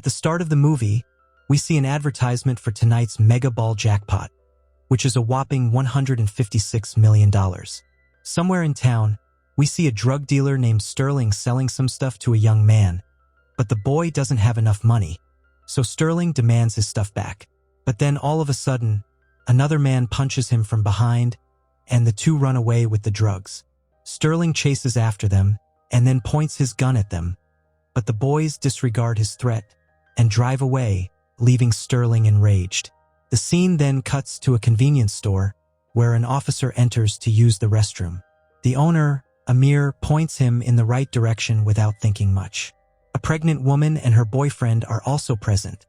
At the start of the movie, we see an advertisement for tonight's Mega Ball jackpot, which is a whopping $156 million. Somewhere in town, we see a drug dealer named Sterling selling some stuff to a young man, but the boy doesn't have enough money, so Sterling demands his stuff back. But then all of a sudden, another man punches him from behind, and the two run away with the drugs. Sterling chases after them and then points his gun at them, but the boys disregard his threat and drive away, leaving Sterling enraged. The scene then cuts to a convenience store where an officer enters to use the restroom. The owner, Amir, points him in the right direction without thinking much. A pregnant woman and her boyfriend are also present.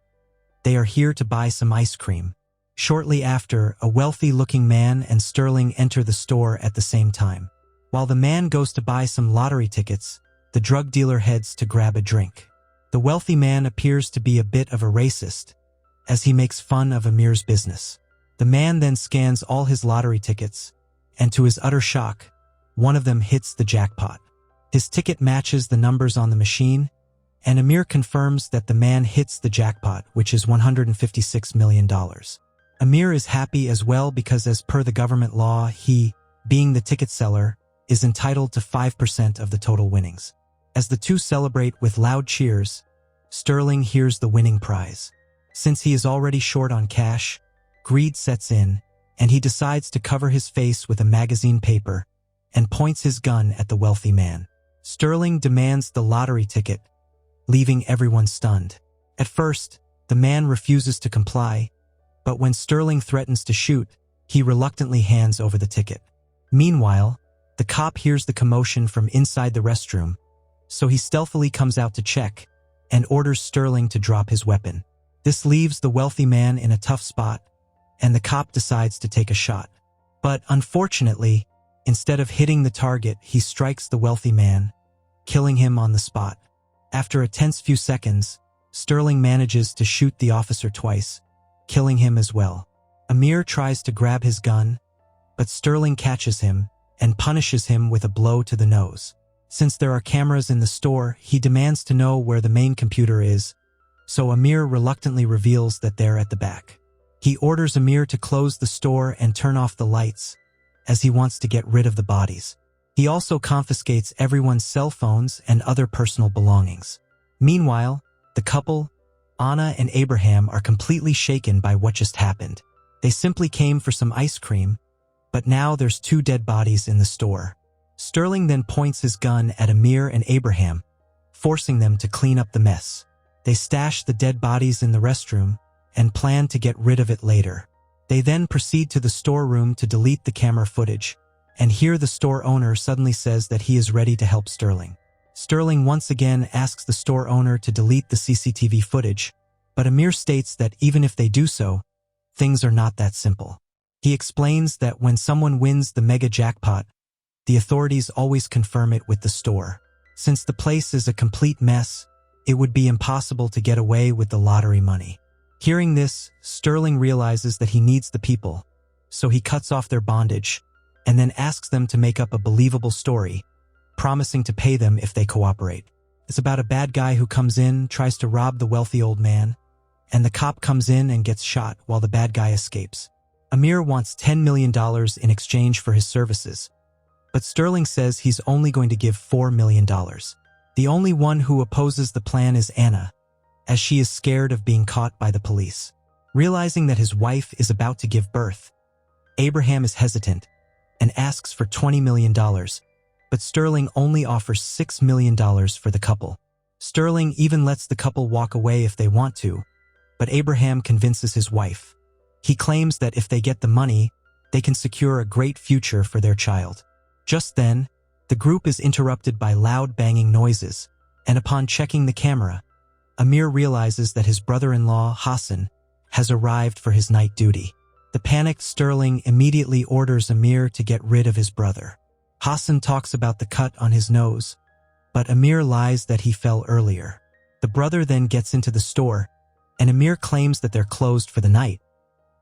They are here to buy some ice cream. Shortly after, a wealthy-looking man and Sterling enter the store at the same time. While the man goes to buy some lottery tickets, the drug dealer heads to grab a drink. The wealthy man appears to be a bit of a racist, as he makes fun of Amir's business. The man then scans all his lottery tickets, and to his utter shock, one of them hits the jackpot. His ticket matches the numbers on the machine, and Amir confirms that the man hits the jackpot, which is $156 million. Amir is happy as well because as per the government law, he, being the ticket seller, is entitled to 5% of the total winnings. As the two celebrate with loud cheers, Sterling hears the winning prize. Since he is already short on cash, greed sets in, and he decides to cover his face with a magazine paper and points his gun at the wealthy man. Sterling demands the lottery ticket, leaving everyone stunned. At first, the man refuses to comply, but when Sterling threatens to shoot, he reluctantly hands over the ticket. Meanwhile, the cop hears the commotion from inside the restroom, so he stealthily comes out to check and orders Sterling to drop his weapon. This leaves the wealthy man in a tough spot, and the cop decides to take a shot. But unfortunately, instead of hitting the target, he strikes the wealthy man, killing him on the spot. After a tense few seconds, Sterling manages to shoot the officer twice, killing him as well. Amir tries to grab his gun, but Sterling catches him and punishes him with a blow to the nose. Since there are cameras in the store, he demands to know where the main computer is, so Amir reluctantly reveals that they're at the back. He orders Amir to close the store and turn off the lights, as he wants to get rid of the bodies. He also confiscates everyone's cell phones and other personal belongings. Meanwhile, the couple, Anna and Abraham, are completely shaken by what just happened. They simply came for some ice cream, but now there's two dead bodies in the store. Sterling then points his gun at Amir and Abraham, forcing them to clean up the mess. They stash the dead bodies in the restroom and plan to get rid of it later. They then proceed to the storeroom to delete the camera footage, and here the store owner suddenly says that he is ready to help Sterling. Sterling once again asks the store owner to delete the CCTV footage, but Amir states that even if they do so, things are not that simple. He explains that when someone wins the mega jackpot, the authorities always confirm it with the store. Since the place is a complete mess, it would be impossible to get away with the lottery money. Hearing this, Sterling realizes that he needs the people, so he cuts off their bondage and then asks them to make up a believable story, promising to pay them if they cooperate. It's about a bad guy who comes in, tries to rob the wealthy old man, and the cop comes in and gets shot while the bad guy escapes. Amir wants $10 million in exchange for his services, but Sterling says he's only going to give $4 million. The only one who opposes the plan is Anna, as she is scared of being caught by the police. Realizing that his wife is about to give birth, Abraham is hesitant and asks for $20 million, but Sterling only offers $6 million for the couple. Sterling even lets the couple walk away if they want to, but Abraham convinces his wife. He claims that if they get the money, they can secure a great future for their child. Just then, the group is interrupted by loud banging noises, and upon checking the camera, Amir realizes that his brother-in-law, Hassan, has arrived for his night duty. The panicked Sterling immediately orders Amir to get rid of his brother. Hassan talks about the cut on his nose, but Amir lies that he fell earlier. The brother then gets into the store, and Amir claims that they're closed for the night,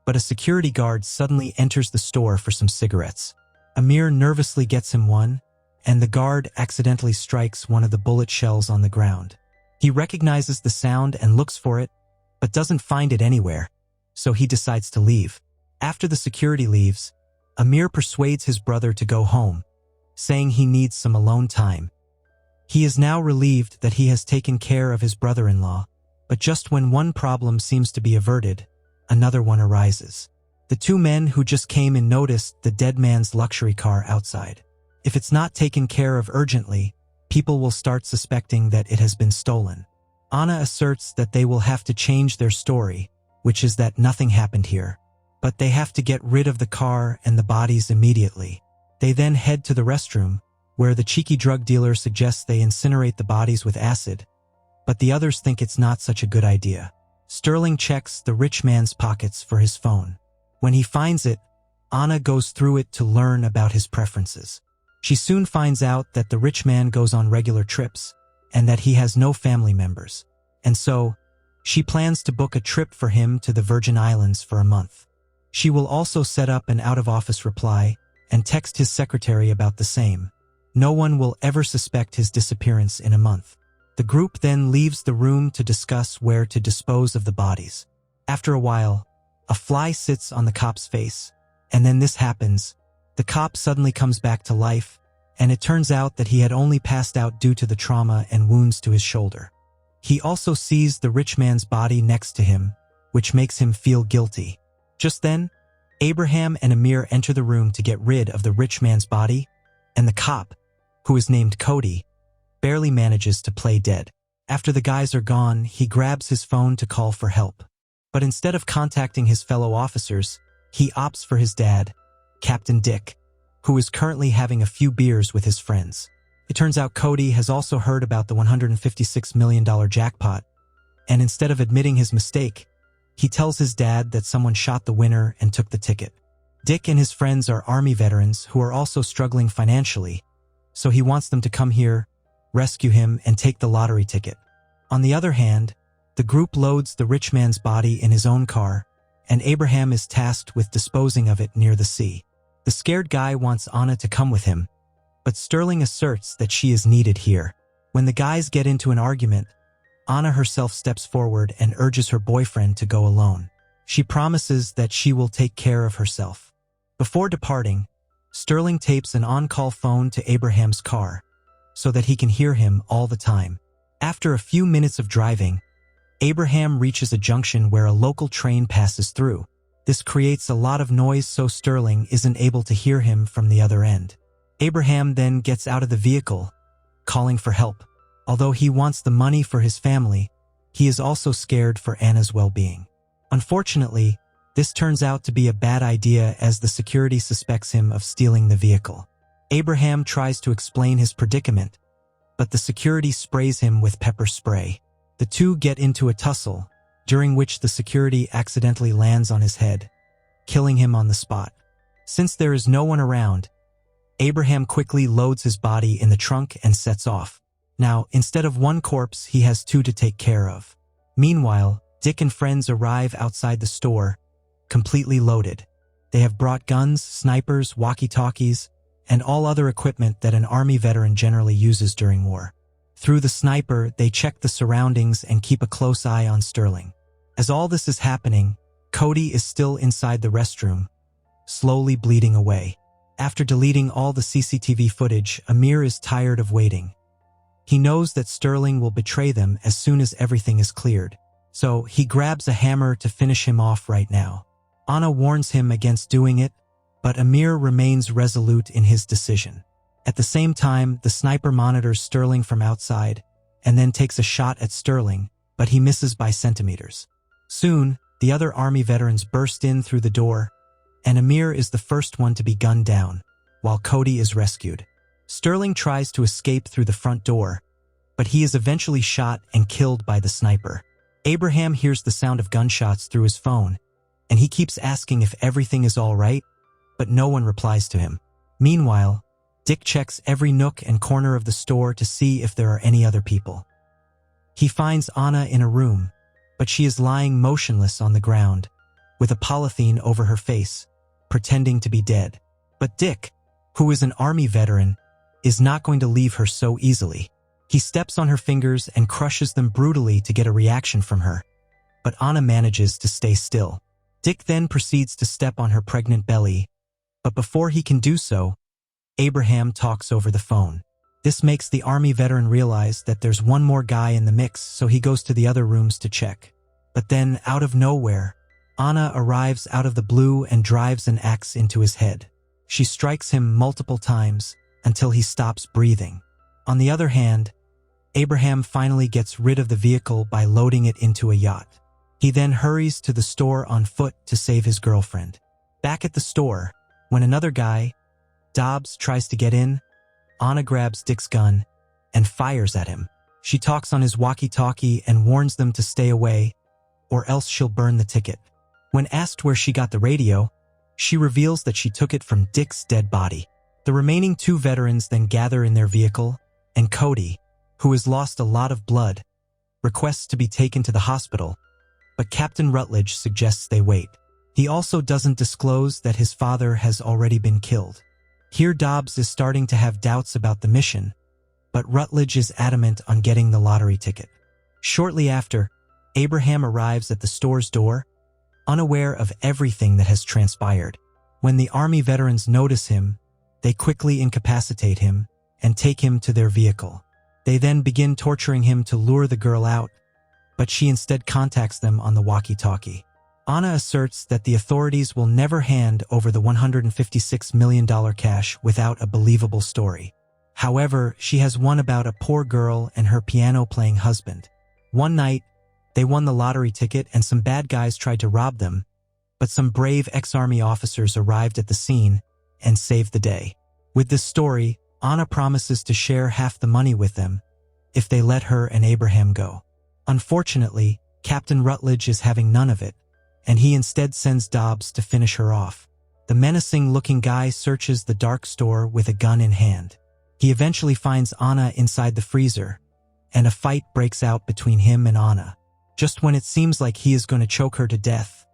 but a security guard suddenly enters the store for some cigarettes. Amir nervously gets him one, and the guard accidentally strikes one of the bullet shells on the ground. He recognizes the sound and looks for it, but doesn't find it anywhere, so he decides to leave. After the security leaves, Amir persuades his brother to go home, saying he needs some alone time. He is now relieved that he has taken care of his brother-in-law, but just when one problem seems to be averted, another one arises. The two men who just came in noticed the dead man's luxury car outside. If it's not taken care of urgently, people will start suspecting that it has been stolen. Anna asserts that they will have to change their story, which is that nothing happened here. But they have to get rid of the car and the bodies immediately. They then head to the restroom, where the cheeky drug dealer suggests they incinerate the bodies with acid, but the others think it's not such a good idea. Sterling checks the rich man's pockets for his phone. When he finds it, Anna goes through it to learn about his preferences. She soon finds out that the rich man goes on regular trips, and that he has no family members. And so, she plans to book a trip for him to the Virgin Islands for a month. She will also set up an out-of-office reply and text his secretary about the same. No one will ever suspect his disappearance in a month. The group then leaves the room to discuss where to dispose of the bodies. After a while, a fly sits on the cop's face, and then this happens. The cop suddenly comes back to life, and it turns out that he had only passed out due to the trauma and wounds to his shoulder. He also sees the rich man's body next to him, which makes him feel guilty. Just then, Abraham and Amir enter the room to get rid of the rich man's body, and the cop, who is named Cody, barely manages to play dead. After the guys are gone, he grabs his phone to call for help. But instead of contacting his fellow officers, he opts for his dad, Captain Dick, who is currently having a few beers with his friends. It turns out Cody has also heard about the $156 million jackpot, and instead of admitting his mistake, he tells his dad that someone shot the winner and took the ticket. Dick and his friends are Army veterans who are also struggling financially, so he wants them to come here, rescue him, and take the lottery ticket. On the other hand, the group loads the rich man's body in his own car, and Abraham is tasked with disposing of it near the sea. The scared guy wants Anna to come with him, but Sterling asserts that she is needed here. When the guys get into an argument, Anna herself steps forward and urges her boyfriend to go alone. She promises that she will take care of herself. Before departing, Sterling tapes an on-call phone to Abraham's car, so that he can hear him all the time. After a few minutes of driving, Abraham reaches a junction where a local train passes through. This creates a lot of noise, so Sterling isn't able to hear him from the other end. Abraham then gets out of the vehicle, calling for help. Although he wants the money for his family, he is also scared for Anna's well-being. Unfortunately, this turns out to be a bad idea as the security suspects him of stealing the vehicle. Abraham tries to explain his predicament, but the security sprays him with pepper spray. The two get into a tussle, during which the security accidentally lands on his head, killing him on the spot. Since there is no one around, Abraham quickly loads his body in the trunk and sets off. Now, instead of one corpse, he has two to take care of. Meanwhile, Dick and friends arrive outside the store, completely loaded. They have brought guns, snipers, walkie-talkies, and all other equipment that an Army veteran generally uses during war. Through the sniper, they check the surroundings and keep a close eye on Sterling. As all this is happening, Cody is still inside the restroom, slowly bleeding away. After deleting all the CCTV footage, Amir is tired of waiting. He knows that Sterling will betray them as soon as everything is cleared, so he grabs a hammer to finish him off right now. Anna warns him against doing it, but Amir remains resolute in his decision. At the same time, the sniper monitors Sterling from outside and then takes a shot at Sterling, but he misses by centimeters. Soon, the other Army veterans burst in through the door, and Amir is the first one to be gunned down, while Cody is rescued. Sterling tries to escape through the front door, but he is eventually shot and killed by the sniper. Abraham hears the sound of gunshots through his phone, and he keeps asking if everything is all right, but no one replies to him. Meanwhile, Dick checks every nook and corner of the store to see if there are any other people. He finds Anna in a room, but she is lying motionless on the ground, with a polythene over her face, pretending to be dead. But Dick, who is an Army veteran, is not going to leave her so easily. He steps on her fingers and crushes them brutally to get a reaction from her. But Anna manages to stay still. Dick then proceeds to step on her pregnant belly, but before he can do so, Abraham talks over the phone. This makes the army veteran realize that there's one more guy in the mix, so he goes to the other rooms to check. But then, out of nowhere, Anna arrives out of the blue and drives an axe into his head. She strikes him multiple times until he stops breathing. On the other hand, Abraham finally gets rid of the vehicle by loading it into a yacht. He then hurries to the store on foot to save his girlfriend. Back at the store, when another guy, Dobbs, tries to get in, Anna grabs Dick's gun and fires at him. She talks on his walkie-talkie and warns them to stay away, or else she'll burn the ticket. When asked where she got the radio, she reveals that she took it from Dick's dead body. The remaining two veterans then gather in their vehicle, and Cody, who has lost a lot of blood, requests to be taken to the hospital, but Captain Rutledge suggests they wait. He also doesn't disclose that his father has already been killed. Here Dobbs is starting to have doubts about the mission, but Rutledge is adamant on getting the lottery ticket. Shortly after, Abraham arrives at the store's door, unaware of everything that has transpired. When the army veterans notice him, they quickly incapacitate him and take him to their vehicle. They then begin torturing him to lure the girl out, but she instead contacts them on the walkie-talkie. Anna asserts that the authorities will never hand over the $156 million cash without a believable story. However, she has one about a poor girl and her piano-playing husband. One night, they won the lottery ticket and some bad guys tried to rob them, but some brave ex-army officers arrived at the scene and saved the day. With this story, Anna promises to share half the money with them if they let her and Abraham go. Unfortunately, Captain Rutledge is having none of it, and he instead sends Dobbs to finish her off. The menacing-looking guy searches the dark store with a gun in hand. He eventually finds Anna inside the freezer, and a fight breaks out between him and Anna. Just when it seems like he is going to choke her to death,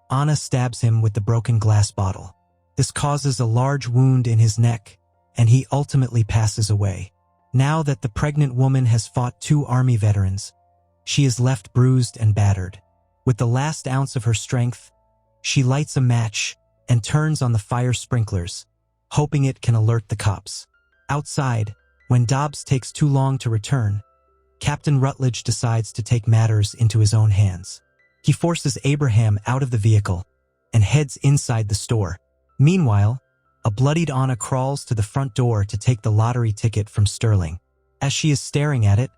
Anna stabs him with the broken glass bottle. This causes a large wound in his neck, and he ultimately passes away. Now that the pregnant woman has fought two army veterans, she is left bruised and battered. With the last ounce of her strength, she lights a match and turns on the fire sprinklers, hoping it can alert the cops. Outside, when Dobbs takes too long to return, Captain Rutledge decides to take matters into his own hands. He forces Abraham out of the vehicle and heads inside the store. Meanwhile, a bloodied Anna crawls to the front door to take the lottery ticket from Sterling. As she is staring at it,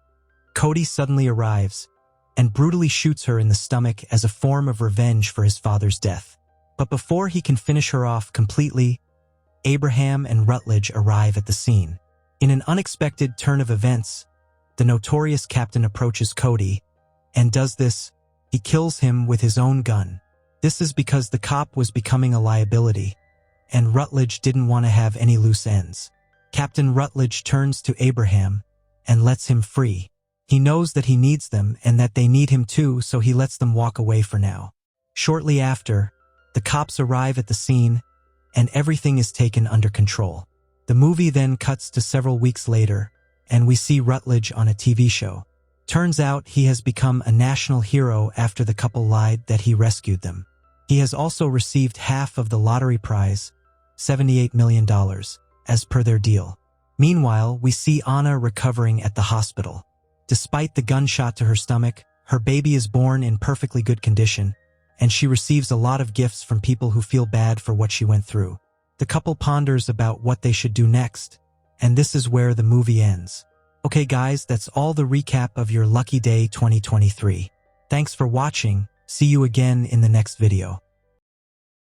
Cody suddenly arrives and brutally shoots her in the stomach as a form of revenge for his father's death. But before he can finish her off completely, Abraham and Rutledge arrive at the scene. In an unexpected turn of events, the notorious captain approaches Cody, and he kills him with his own gun. This is because the cop was becoming a liability, and Rutledge didn't want to have any loose ends. Captain Rutledge turns to Abraham and lets him free. He knows that he needs them and that they need him too, so he lets them walk away for now. Shortly after, the cops arrive at the scene, and everything is taken under control. The movie then cuts to several weeks later, and we see Rutledge on a TV show. Turns out he has become a national hero after the couple lied that he rescued them. He has also received half of the lottery prize, $78 million, as per their deal. Meanwhile, we see Anna recovering at the hospital. Despite the gunshot to her stomach, her baby is born in perfectly good condition, and she receives a lot of gifts from people who feel bad for what she went through. The couple ponders about what they should do next, and this is where the movie ends. Okay guys, that's all the recap of your lucky day 2023. Thanks for watching. See you again in the next video.